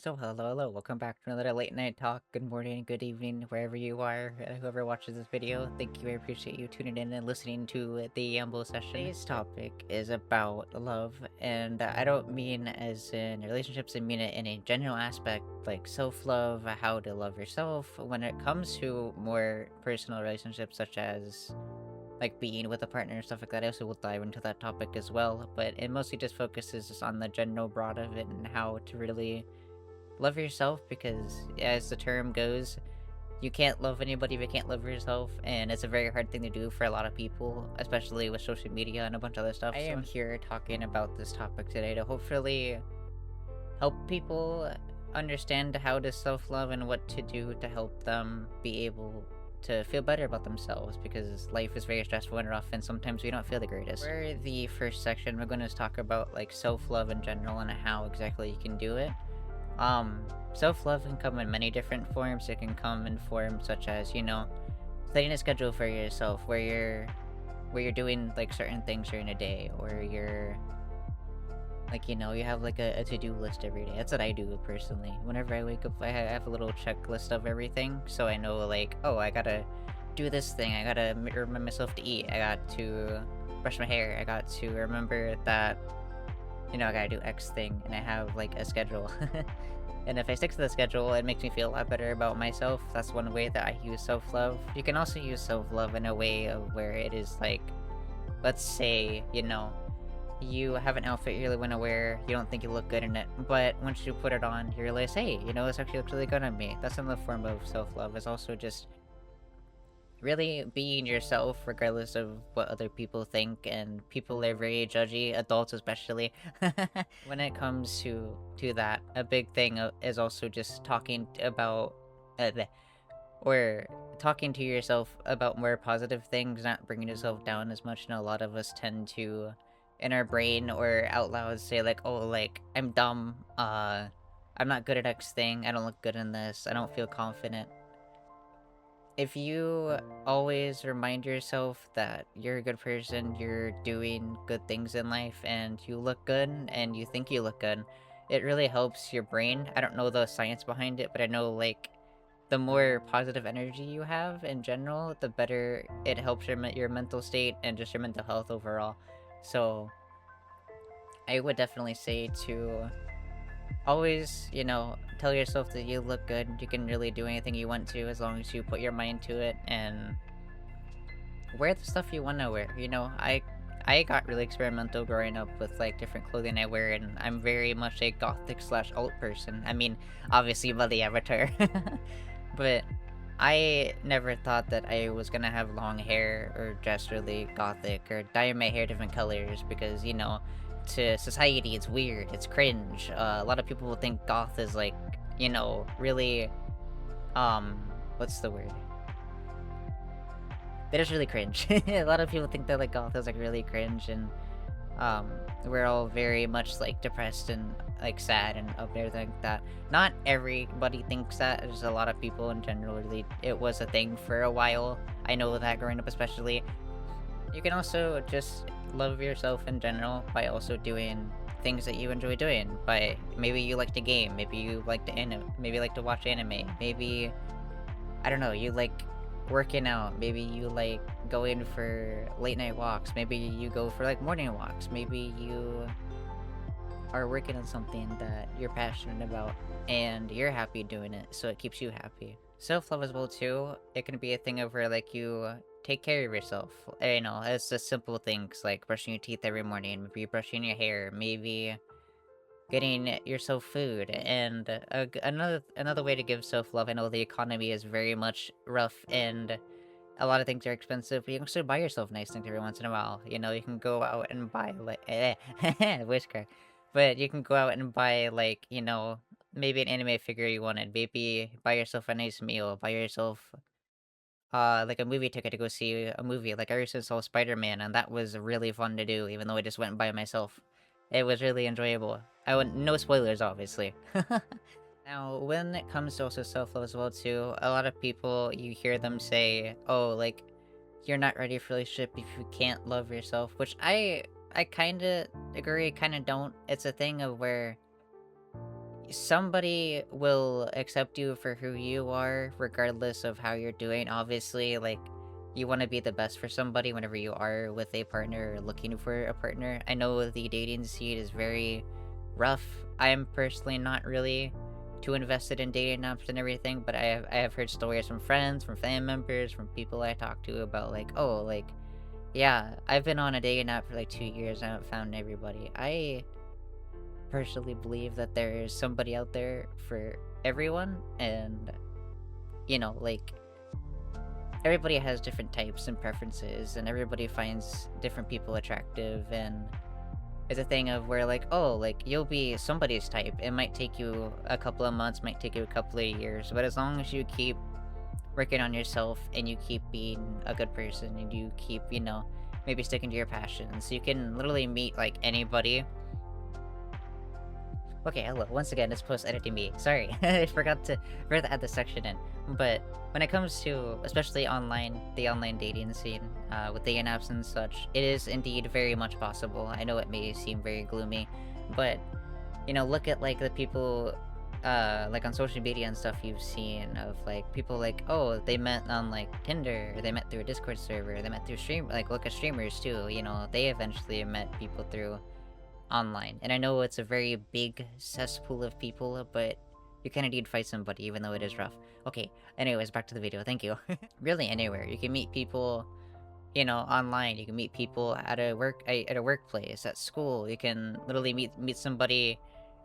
So hello, welcome back to another late night talk. Good morning, good evening, wherever you are, whoever watches this video. Thank you, I appreciate you tuning in and listening to the Yambo session. Today's topic is about love, and I don't mean as in relationships, I mean it in a general aspect, like self-love, how to love yourself. When it comes to more personal relationships, such as like being with a partner and stuff like that. I also will dive into that topic as well, but it mostly just focuses just on the general broad of it and how to really love yourself, because as the term goes, you can't love anybody if you can't love yourself, and it's a very hard thing to do for a lot of people, especially with social media and a bunch of other stuff. I am here talking about this topic today to hopefully help people understand how to self-love and what to do to help them be able to feel better about themselves, because life is very stressful and rough and sometimes we don't feel the greatest. For the first section, we're going to talk about like self-love in general and how exactly you can do it. um Self-love can come in many different forms. It can come in forms such as, setting a schedule for yourself where you're doing like certain things during a day, or you're like, you have like a to-do list every day. That's what I do personally. Whenever I wake up, I have a little checklist of everything, so I know like, oh, I gotta do this thing, I gotta remind myself to eat, I got to brush my hair, I got to remember that, I gotta do X thing, and I have like a schedule. And if I stick to the schedule, it makes me feel a lot better about myself. That's one way that I use self-love. You can also use self-love in a way of where it is like, let's say, you have an outfit you really want to wear, you don't think you look good in it, but once you put it on, you realize, hey, this actually looks really good on me. That's another form of self-love. It's also just really being yourself regardless of what other people think, and people are very judgy, adults especially. When it comes to that, a big thing is also just talking about or talking to yourself about more positive things, not bringing yourself down as much. A lot of us tend to, in our brain or out loud, say like, oh, like, I'm dumb, I'm not good at X thing, I don't look good in this, I don't feel confident. If you always remind yourself that you're a good person, you're doing good things in life, and you look good, and you think you look good, it really helps your brain. I don't know the science behind it, but I know, like, the more positive energy you have in general, the better it helps your mental state and just your mental health overall. So, I would definitely say to always, tell yourself that you look good. You can really do anything you want to as long as you put your mind to it and wear the stuff you want to wear. I got really experimental growing up with like different clothing I wear, and I'm very much a gothic slash alt person. I mean, obviously by the avatar, but I never thought that I was gonna have long hair or dress really gothic or dye my hair different colors, because to society it's weird, it's cringe. A lot of people will think goth is like, really, um what's the word? That is really cringe. A lot of people think that like goth is like really cringe, and um we're all very much like depressed and like sad and up there like that. Not everybody thinks that. There's a lot of people in general, really, it was a thing for a while. I know that growing up especially. You can also just love yourself in general by also doing things that you enjoy doing. By maybe you like to game, maybe you like to maybe you like to watch anime, maybe, I don't know, you like working out, maybe you like going for late night walks, maybe you go for like morning walks, maybe you are working on something that you're passionate about and you're happy doing it, so it keeps you happy. Self-love as well too, it can be a thing of where like you take care of yourself. It's just simple things like brushing your teeth every morning, maybe brushing your hair, maybe getting yourself food. And another way to give self-love, I know the economy is very much rough and a lot of things are expensive, but you can still buy yourself nice things every once in a while. You can go out and buy like whisker, but you can go out and buy like, maybe an anime figure you wanted, maybe buy yourself a nice meal, buy yourself like a movie ticket to go see a movie. Like I recently saw Spider-Man, and that was really fun to do, even though I just went by myself. It was really enjoyable. I would no spoilers, obviously. Now, when it comes to also self-love as well too, a lot of people, you hear them say, oh, like, you're not ready for a relationship if you can't love yourself, which I kind of agree, kind of don't. It's a thing of where somebody will accept you for who you are, regardless of how you're doing. Obviously, like, you want to be the best for somebody whenever you are with a partner or looking for a partner. I know the dating scene is very rough. I am personally not really too invested in dating apps and everything, but I have heard stories from friends, from family members, from people I talk to about, like, oh, like, yeah, I've been on a dating app for like 2 years. I haven't found everybody. I personally believe that there is somebody out there for everyone, and like, everybody has different types and preferences, and everybody finds different people attractive, and it's a thing of where, like, oh, like, you'll be somebody's type. It might take you a couple of months, might take you a couple of years, but as long as you keep working on yourself and you keep being a good person and you keep, maybe sticking to your passions, you can literally meet like anybody. Okay, hello. Once again, it's post-editing me. Sorry, I forgot to add this section in. But when it comes to, especially the online dating scene, with dating apps and such, it is indeed very much possible. I know it may seem very gloomy, but, look at, like, the people, like, on social media and stuff you've seen of, like, people, like, oh, they met on, like, Tinder, or they met through a Discord server, they met through look at streamers, too, they eventually met people through online. And I know it's a very big cesspool of people, but you kind of need to fight somebody, even though it is rough. Okay, anyways, back to the video. Thank you. Really, anywhere. You can meet people, online. You can meet people at a workplace, at school. You can literally meet somebody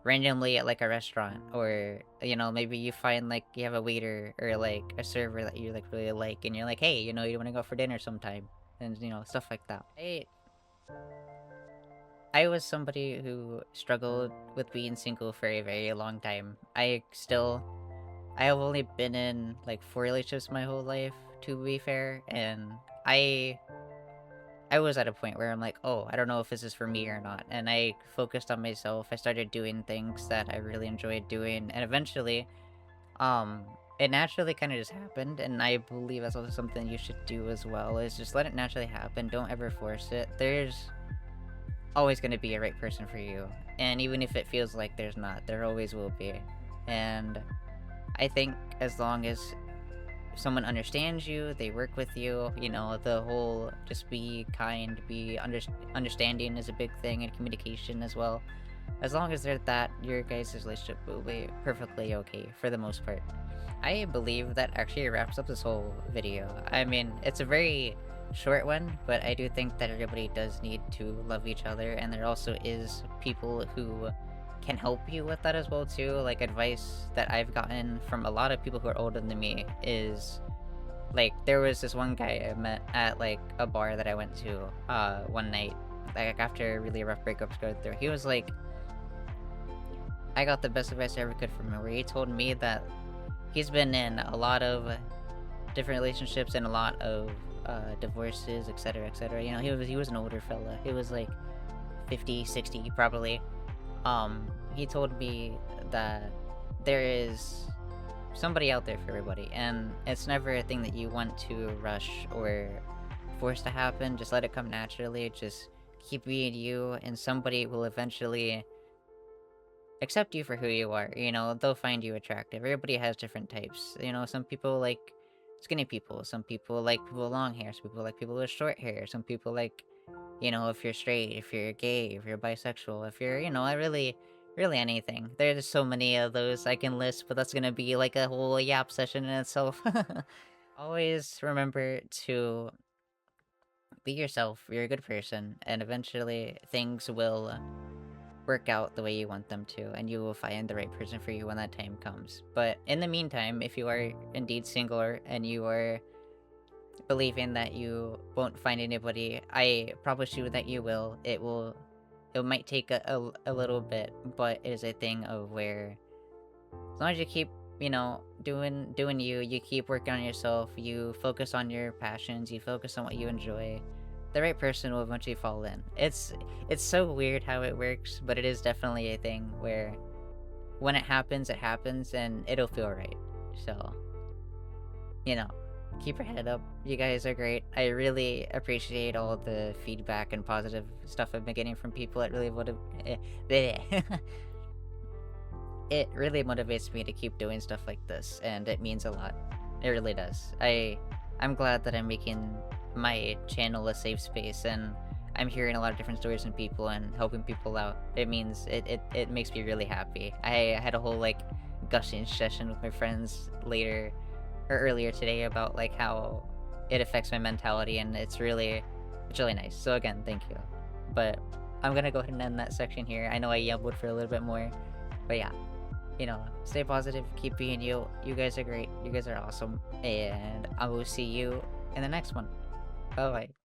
randomly at, like, a restaurant, or, maybe you find, like, you have a waiter or, like, a server that you, like, really like, and you're like, hey, you want to go for dinner sometime, and, stuff like that. I was somebody who struggled with being single for a very long time. I have only been in, like, 4 relationships my whole life, to be fair, and I was at a point where I'm like, oh, I don't know if this is for me or not, and I focused on myself. I started doing things that I really enjoyed doing, and eventually, it naturally kind of just happened, and I believe that's also something you should do as well, is just let it naturally happen. Don't ever force it. There's always going to be a right person for you, and even if it feels like there's not, there always will be. And I think as long as someone understands you, they work with you, the whole just be kind, be understanding is a big thing, and communication as well. As long as there's that, your guys' relationship will be perfectly okay for the most part. I believe that actually wraps up this whole video. I mean, it's a very short one, but I do think that everybody does need to love each other, and there also is people who can help you with that as well too. Like, advice that I've gotten from a lot of people who are older than me is, like, there was this one guy I met at, like, a bar that I went to one night, like, after a really rough breakups going through. He was like, I got the best advice I ever could from him, where he told me that he's been in a lot of different relationships and a lot of divorces, etc, etc. He was an older fella. He was like 50, 60 probably. He told me that there is somebody out there for everybody, and it's never a thing that you want to rush or force to happen. Just let it come naturally. Just keep being you, and somebody will eventually accept you for who you are. They'll find you attractive. Everybody has different types. Some people like skinny people, some people like people with long hair, some people like people with short hair, some people like, if you're straight, if you're gay, if you're bisexual, if you're, I really anything. There's so many of those I can list, but that's gonna be like a whole yap session in itself. Always remember to be yourself. You're a good person, and eventually things will work out the way you want them to, and you will find the right person for you when that time comes. But in the meantime, if you are indeed single and you are believing that you won't find anybody, I promise you that you will. It might take a little bit, but it is a thing of where, as long as you keep, doing you keep working on yourself, you focus on your passions, you focus on what you enjoy, the right person will eventually fall in. It's so weird how it works, but it is definitely a thing where when it happens, and it'll feel right. So, keep your head up. You guys are great. I really appreciate all the feedback and positive stuff I've been getting from people. It really would have... it really motivates me to keep doing stuff like this, and it means a lot. It really does. I'm glad that I'm making my channel a safe space, and I'm hearing a lot of different stories from people and helping people out. It means it makes me really happy. I had a whole like gushing session with my friends later or earlier today about like how it affects my mentality, and it's really nice. So again, thank you. But I'm gonna go ahead and end that section here. I know I yambled for a little bit more, but yeah, stay positive, keep being you. You guys are great. You guys are awesome, and I will see you in the next one. Bye bye.